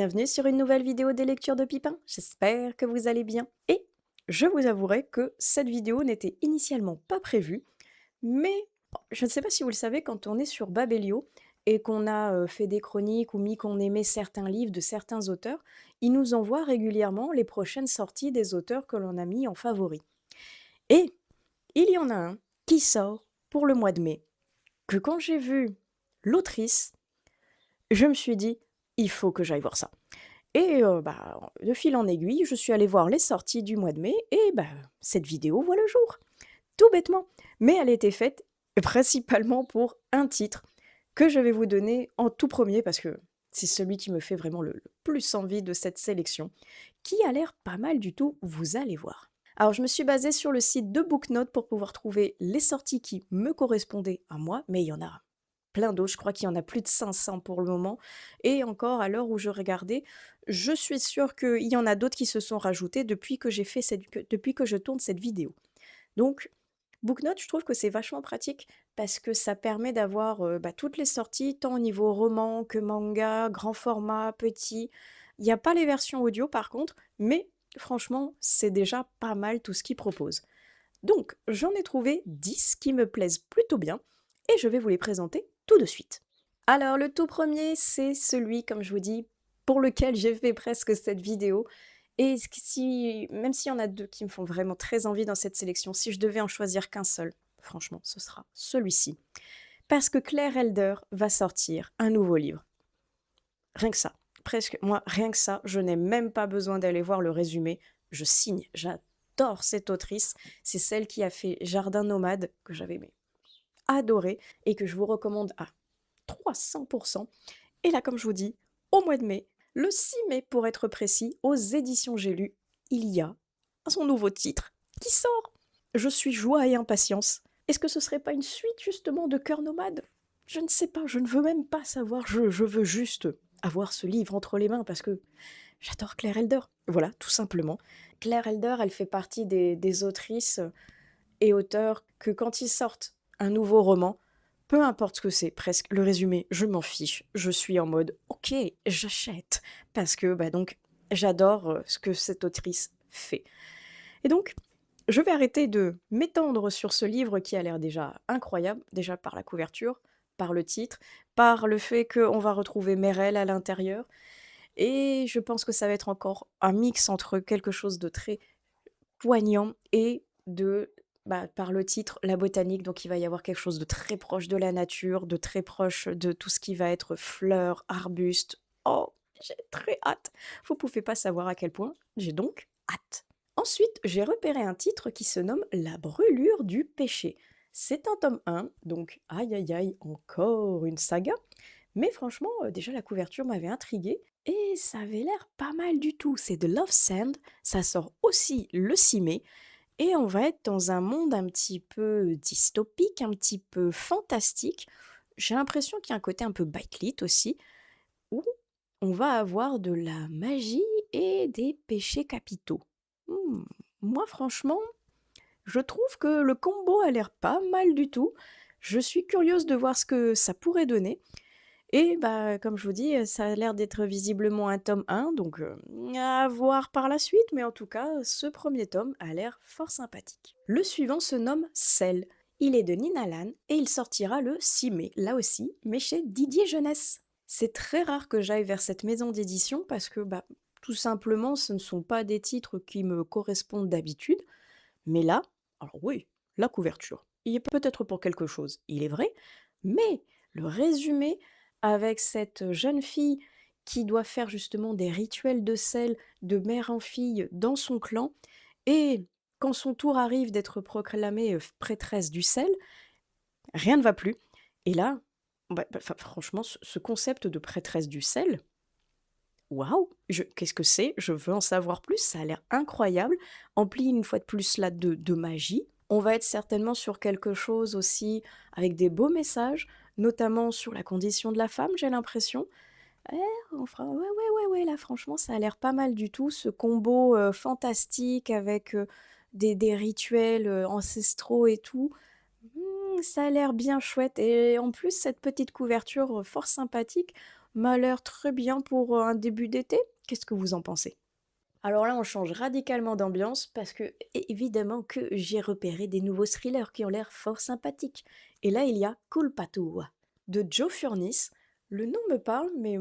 bienvenue sur une nouvelle vidéo des lectures de Pipin. J'espère que vous allez bien. Et je vous avouerai que cette vidéo n'était initialement pas prévue, mais je ne sais pas si vous le savez, quand on est sur Babelio et qu'on a fait des chroniques ou mis qu'on aimait certains livres de certains auteurs, ils nous envoient régulièrement les prochaines sorties des auteurs que l'on a mis en favoris. Et il y en a un qui sort pour le mois de mai, que quand j'ai vu l'autrice, je me suis dit, il faut que j'aille voir ça. Et de fil en aiguille, je suis allée voir les sorties du mois de mai et cette vidéo voit le jour, tout bêtement. Mais elle a été faite principalement pour un titre que je vais vous donner en tout premier parce que c'est celui qui me fait vraiment le plus envie de cette sélection, qui a l'air pas mal du tout, vous allez voir. Alors je me suis basée sur le site de Booknote pour pouvoir trouver les sorties qui me correspondaient à moi, mais il y en a plein d'autres, je crois qu'il y en a plus de 500 pour le moment et encore à l'heure où je regardais, je suis sûre qu'il y en a d'autres qui se sont rajoutés depuis que depuis que je tourne cette vidéo. Donc Booknote, je trouve que c'est vachement pratique parce que ça permet d'avoir, toutes les sorties, tant au niveau roman que manga, grand format, petit. Il y a pas les versions audio par contre, mais franchement, c'est déjà pas mal tout ce qu'ils proposent. Donc, j'en ai trouvé 10 qui me plaisent plutôt bien et je vais vous les présenter tout de suite. Alors, le tout premier, c'est celui, comme je vous dis, pour lequel j'ai fait presque cette vidéo. Et même s'il y en a deux qui me font vraiment très envie dans cette sélection, si je devais en choisir qu'un seul, franchement, ce sera celui-ci. Parce que Claire Elder va sortir un nouveau livre. Rien que ça. Presque, moi, rien que ça, je n'ai même pas besoin d'aller voir le résumé. Je signe, j'adore cette autrice. C'est celle qui a fait Jardin nomade, que j'avais adoré et que je vous recommande à 300%. Et là, comme je vous dis, au mois de mai, le 6 mai pour être précis, aux éditions J'ai lu, il y a son nouveau titre qui sort. Je suis joie et impatience. Est-ce que ce serait pas une suite justement de Cœur nomade? Je ne sais pas, je ne veux même pas savoir, je veux juste avoir ce livre entre les mains parce que j'adore Claire Elder. Voilà, tout simplement. Claire Elder, elle fait partie des autrices et auteurs que quand ils sortent un nouveau roman, peu importe ce que c'est, presque, le résumé, je m'en fiche. Je suis en mode, ok, j'achète. Parce que, donc, j'adore ce que cette autrice fait. Et donc, je vais arrêter de m'étendre sur ce livre qui a l'air déjà incroyable, déjà par la couverture, par le titre, par le fait qu'on va retrouver Merel à l'intérieur. Et je pense que ça va être encore un mix entre quelque chose de très poignant et par le titre, la botanique, donc il va y avoir quelque chose de très proche de la nature, de très proche de tout ce qui va être fleurs, arbustes. Oh, j'ai très hâte. Vous pouvez pas savoir à quel point j'ai donc hâte. Ensuite, j'ai repéré un titre qui se nomme La brûlure du péché. C'est un tome 1, donc aïe aïe aïe, encore une saga. Mais franchement, déjà la couverture m'avait intriguée et ça avait l'air pas mal du tout. C'est de Love Sand, ça sort aussi le 6 mai et on va être dans un monde un petit peu dystopique, un petit peu fantastique. J'ai l'impression qu'il y a un côté un peu backlit aussi, où on va avoir de la magie et des péchés capitaux. Mmh, moi franchement, je trouve que le combo a l'air pas mal du tout. Je suis curieuse de voir ce que ça pourrait donner. Et comme je vous dis, ça a l'air d'être visiblement un tome 1, donc à voir par la suite, mais en tout cas, ce premier tome a l'air fort sympathique. Le suivant se nomme Cell. Il est de Nina Lan et il sortira le 6 mai, là aussi, mais chez Didier Jeunesse. C'est très rare que j'aille vers cette maison d'édition parce que, tout simplement, ce ne sont pas des titres qui me correspondent d'habitude, mais là, alors oui, la couverture, il est peut-être pour quelque chose, il est vrai, mais le résumé avec cette jeune fille qui doit faire justement des rituels de sel de mère en fille dans son clan, et quand son tour arrive d'être proclamée prêtresse du sel, rien ne va plus. Et là, franchement, ce concept de prêtresse du sel, waouh! Qu'est-ce que c'est? Je veux en savoir plus, ça a l'air incroyable, empli une fois de plus là de magie. On va être certainement sur quelque chose aussi avec des beaux messages, notamment sur la condition de la femme, j'ai l'impression. Eh, ouais, ouais, ouais, ouais, là franchement ça a l'air pas mal du tout, ce combo, fantastique avec, des rituels, ancestraux et tout. Ça a l'air bien chouette et en plus cette petite couverture, fort sympathique m'a l'air très bien pour un début d'été. Qu'est-ce que vous en pensez? Alors là, on change radicalement d'ambiance parce que, évidemment, que j'ai repéré des nouveaux thrillers qui ont l'air fort sympathiques. Et là, il y a Culpatua de Joe Furniss. Le nom me parle, mais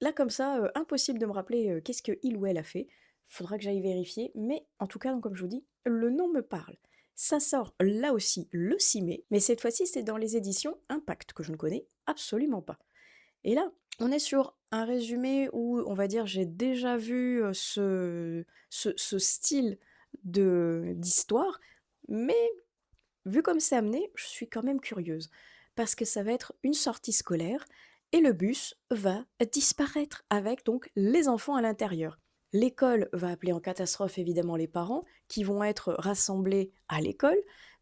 là, comme ça, impossible de me rappeler qu'est-ce que il ou elle a fait. Faudra que j'aille vérifier. Mais en tout cas, donc, comme je vous dis, le nom me parle. Ça sort là aussi le 6 mai, mais cette fois-ci, c'est dans les éditions Impact, que je ne connais absolument pas. Et là, on est sur un résumé où, on va dire, j'ai déjà vu ce style d'histoire, mais vu comme c'est amené, je suis quand même curieuse. Parce que ça va être une sortie scolaire et le bus va disparaître avec donc les enfants à l'intérieur. L'école va appeler en catastrophe évidemment les parents qui vont être rassemblés à l'école,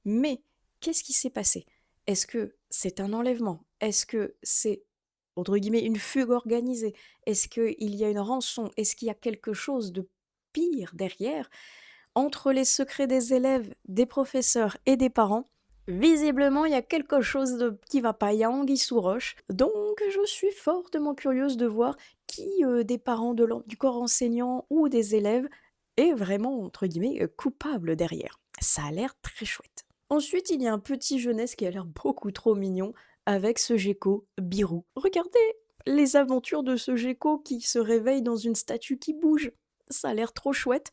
mais qu'est-ce qui s'est passé? Est-ce que c'est un enlèvement? Est-ce que c'est entre guillemets une fugue organisée? Est-ce qu'il y a une rançon? Est-ce qu'il y a quelque chose de pire derrière? Entre les secrets des élèves, des professeurs et des parents, visiblement, il y a quelque chose qui va pas, il y a anguille sous roche. Donc, je suis fortement curieuse de voir qui des parents du corps enseignant ou des élèves est vraiment, entre guillemets, coupable derrière. Ça a l'air très chouette. Ensuite, il y a un petit jeunesse qui a l'air beaucoup trop mignon avec ce gecko Birou. Regardez les aventures de ce gecko qui se réveille dans une statue qui bouge. Ça a l'air trop chouette.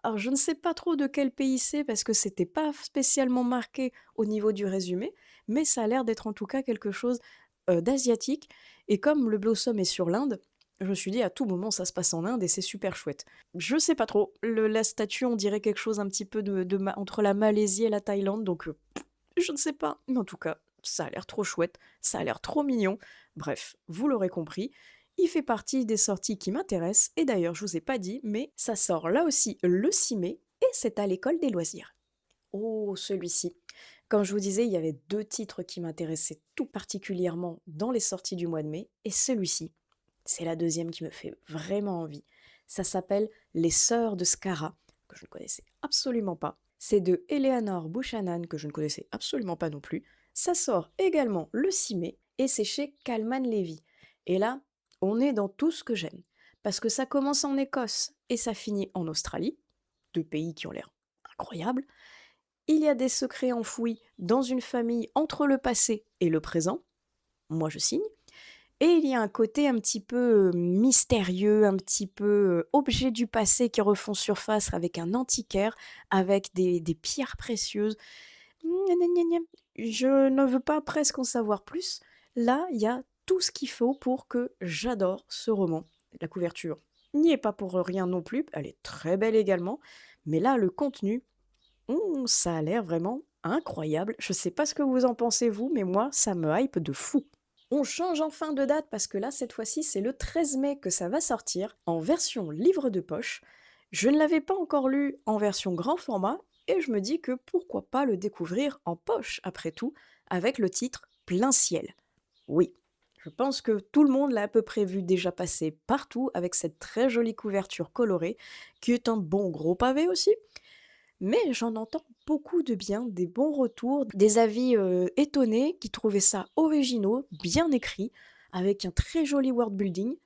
Alors, je ne sais pas trop de quel pays c'est parce que c'était pas spécialement marqué au niveau du résumé, mais ça a l'air d'être en tout cas quelque chose d'asiatique. Et comme le Blossom est sur l'Inde, je me suis dit à tout moment ça se passe en Inde et c'est super chouette. Je sais pas trop, la statue on dirait quelque chose un petit peu entre la Malaisie et la Thaïlande, donc je ne sais pas, mais en tout cas ça a l'air trop chouette, ça a l'air trop mignon. Bref, vous l'aurez compris, il fait partie des sorties qui m'intéressent, et d'ailleurs, je vous ai pas dit, mais ça sort là aussi le 6 mai, et c'est à l'école des loisirs. Oh, celui-ci. Comme je vous disais, il y avait deux titres qui m'intéressaient tout particulièrement dans les sorties du mois de mai, et celui-ci, c'est la deuxième qui me fait vraiment envie. Ça s'appelle Les Sœurs de Skara, que je ne connaissais absolument pas. C'est de Eleanor Buchanan, que je ne connaissais absolument pas non plus. Ça sort également le 6 mai, et c'est chez Calman Levy. Et là, on est dans tout ce que j'aime. Parce que ça commence en Écosse et ça finit en Australie, deux pays qui ont l'air incroyables. Il y a des secrets enfouis dans une famille entre le passé et le présent. Moi, je signe. Et il y a un côté un petit peu mystérieux, un petit peu objet du passé qui refont surface avec un antiquaire, avec des pierres précieuses. Gna gna gna gna. Je ne veux pas presque en savoir plus. Là, il y a tout ce qu'il faut pour que j'adore ce roman. La couverture n'y est pas pour rien non plus, elle est très belle également. Mais là, le contenu, ça a l'air vraiment incroyable. Je sais pas ce que vous en pensez vous, mais moi, ça me hype de fou. On change enfin de date parce que là, cette fois-ci, c'est le 13 mai que ça va sortir en version livre de poche. Je ne l'avais pas encore lu en version grand format et je me dis que pourquoi pas le découvrir en poche après tout avec le titre Plein ciel. Oui, je pense que tout le monde l'a à peu près vu déjà passer partout avec cette très jolie couverture colorée qui est un bon gros pavé aussi. Mais j'en entends beaucoup de bien, des bons retours, des avis étonnés qui trouvaient ça originaux, bien écrit, avec un très joli world building.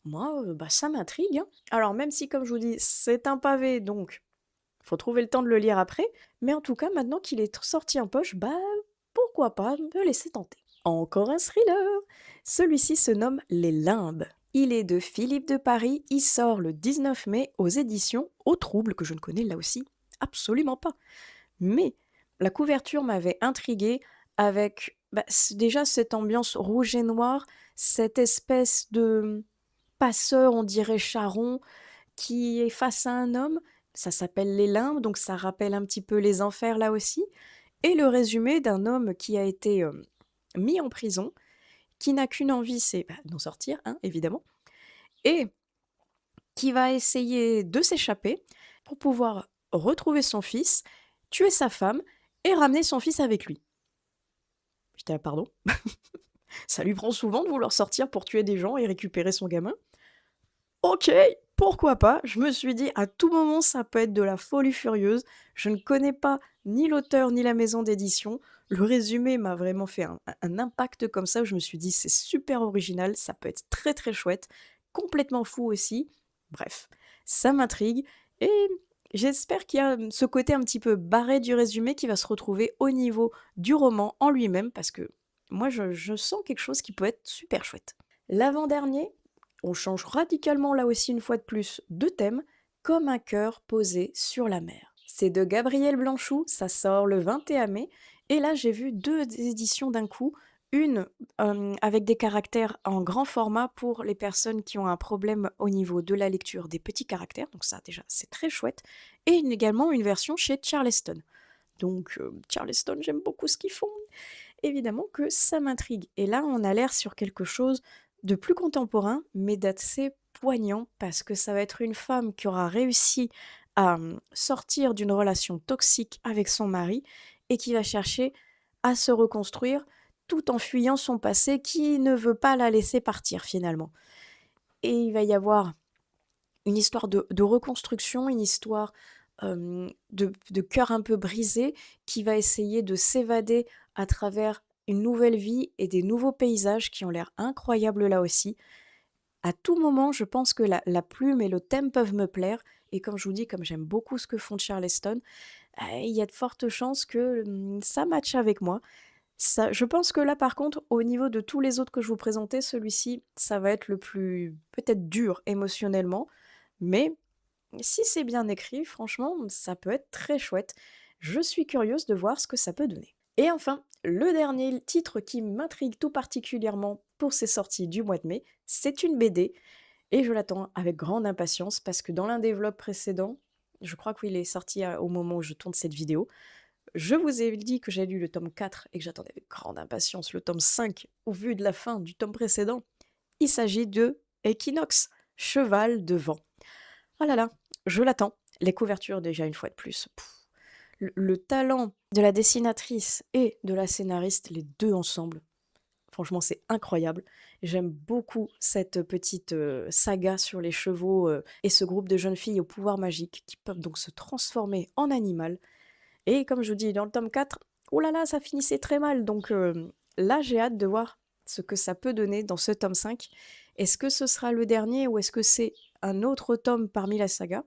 Moi, bah, ça m'intrigue, hein. Alors même si, comme je vous dis, c'est un pavé, donc faut trouver le temps de le lire après, mais en tout cas, maintenant qu'il est sorti en poche, bah pourquoi pas me laisser tenter. Encore un thriller. Celui-ci se nomme Les Limbes. Il est de Philippe de Paris, il sort le 19 mai aux éditions Au Trouble, que je ne connais là aussi absolument pas. Mais la couverture m'avait intriguée avec déjà cette ambiance rouge et noir, cette espèce de passeur, on dirait charron, qui est face à un homme. Ça s'appelle Les Limbes, donc ça rappelle un petit peu les enfers là aussi. Et le résumé d'un homme qui a été mis en prison, qui n'a qu'une envie, c'est d'en sortir, hein, évidemment, et qui va essayer de s'échapper pour pouvoir retrouver son fils, tuer sa femme et ramener son fils avec lui. J'étais là, pardon. Ça lui prend souvent de vouloir sortir pour tuer des gens et récupérer son gamin. Ok, pourquoi pas? Je me suis dit: «À tout moment, ça peut être de la folie furieuse». Je ne connais pas ni l'auteur ni la maison d'édition. Le résumé m'a vraiment fait un impact comme ça, où je me suis dit: «C'est super original, ça peut être très, très chouette», complètement fou aussi. Bref, ça m'intrigue et j'espère qu'il y a, ce côté un petit peu barré du résumé qui va se retrouver au niveau du roman en lui-même parce que moi je sens quelque chose qui peut être super chouette. L'avant-dernier, on change radicalement là aussi une fois de plus de thème, comme un cœur posé sur la mer. C'est de Gabriel Blanchou, ça sort le 21 mai, et là j'ai vu deux éditions d'un coup, une avec des caractères en grand format pour les personnes qui ont un problème au niveau de la lecture des petits caractères, donc ça déjà c'est très chouette, et également une version chez Charleston. Donc Charleston, j'aime beaucoup ce qu'ils font. Évidemment que ça m'intrigue. Et là, on a l'air sur quelque chose de plus contemporain, mais d'assez poignant, parce que ça va être une femme qui aura réussi à sortir d'une relation toxique avec son mari et qui va chercher à se reconstruire tout en fuyant son passé qui ne veut pas la laisser partir finalement. Et il va y avoir une histoire de reconstruction, une histoire de cœur un peu brisé qui va essayer de s'évader à travers une nouvelle vie et des nouveaux paysages qui ont l'air incroyables là aussi. À tout moment, je pense que la plume et le thème peuvent me plaire et comme je vous dis, comme j'aime beaucoup ce que font Charleston, il y a de fortes chances que, ça matche avec moi. Ça je pense que là, par contre, au niveau de tous les autres que je vous présentais, celui-ci, ça va être le plus peut-être dur émotionnellement, mais si c'est bien écrit, franchement, ça peut être très chouette. Je suis curieuse de voir ce que ça peut donner. Et enfin, le dernier titre qui m'intrigue tout particulièrement pour ses sorties du mois de mai, c'est une BD et je l'attends avec grande impatience parce que dans l'un des vlogs précédents, je crois qu'il est sorti au moment où je tourne cette vidéo, je vous ai dit que j'ai lu le tome 4 et que j'attendais avec grande impatience le tome 5 au vu de la fin du tome précédent. Il s'agit de Equinox, Cheval de vent. Oh là là, je l'attends. Les couvertures déjà une fois de plus. Le talent de la dessinatrice et de la scénariste, les deux ensemble, franchement c'est incroyable. J'aime beaucoup cette petite saga sur les chevaux et ce groupe de jeunes filles au pouvoir magique qui peuvent donc se transformer en animal. Et comme je vous dis, dans le tome 4, oh là là, ça finissait très mal. Donc là, j'ai hâte de voir ce que ça peut donner dans ce tome 5. Est-ce que ce sera le dernier ou est-ce que c'est un autre tome parmi la saga?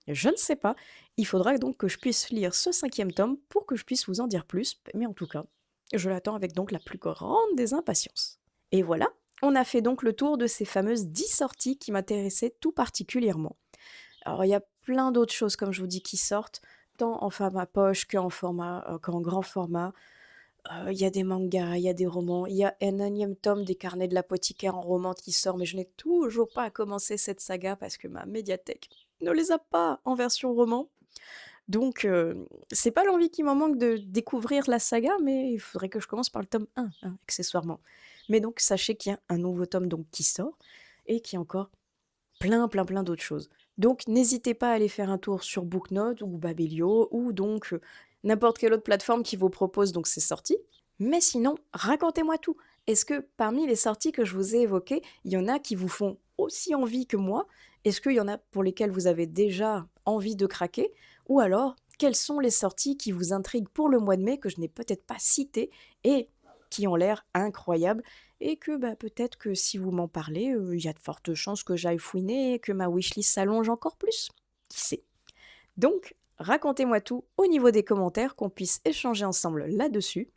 Je ne sais pas. Il faudra donc que je puisse lire ce 5e tome pour que je puisse vous en dire plus. Mais en tout cas, je l'attends avec donc la plus grande des impatiences. Et voilà, on a fait donc le tour de ces fameuses 10 sorties qui m'intéressaient tout particulièrement. Alors il y a plein d'autres choses, comme je vous dis, qui sortent, tant en format poche qu'en grand format. Il y a des mangas, il y a des romans, il y a un énième tome des Carnets de l'apothicaire en roman qui sort, mais je n'ai toujours pas commencé cette saga parce que ma médiathèque ne les a pas en version roman. Donc c'est pas l'envie qui m'en manque de découvrir la saga, mais il faudrait que je commence par le tome 1, hein, accessoirement. Mais donc sachez qu'il y a un nouveau tome donc qui sort et qu'il y a encore plein d'autres choses. Donc n'hésitez pas à aller faire un tour sur Booknote ou Babelio ou donc n'importe quelle autre plateforme qui vous propose donc ces sorties. Mais sinon, racontez-moi tout. Est-ce que parmi les sorties que je vous ai évoquées, il y en a qui vous font aussi envie que moi? Est-ce qu'il y en a pour lesquelles vous avez déjà envie de craquer? Ou alors, quelles sont les sorties qui vous intriguent pour le mois de mai que je n'ai peut-être pas citées et qui ont l'air incroyables? Et que peut-être que si vous m'en parlez, il y a de fortes chances que j'aille fouiner et que ma wishlist s'allonge encore plus. Qui sait? Donc, racontez-moi tout au niveau des commentaires, qu'on puisse échanger ensemble là-dessus.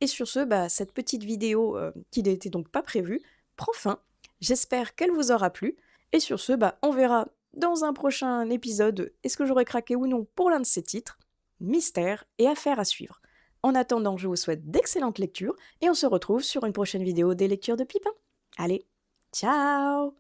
Et sur ce, cette petite vidéo qui n'était donc pas prévue prend fin. J'espère qu'elle vous aura plu. Et sur ce, on verra dans un prochain épisode est-ce que j'aurai craqué ou non pour l'un de ces titres. Mystère et affaire à suivre. En attendant, je vous souhaite d'excellentes lectures et on se retrouve sur une prochaine vidéo des lectures de Pipin. Allez, ciao!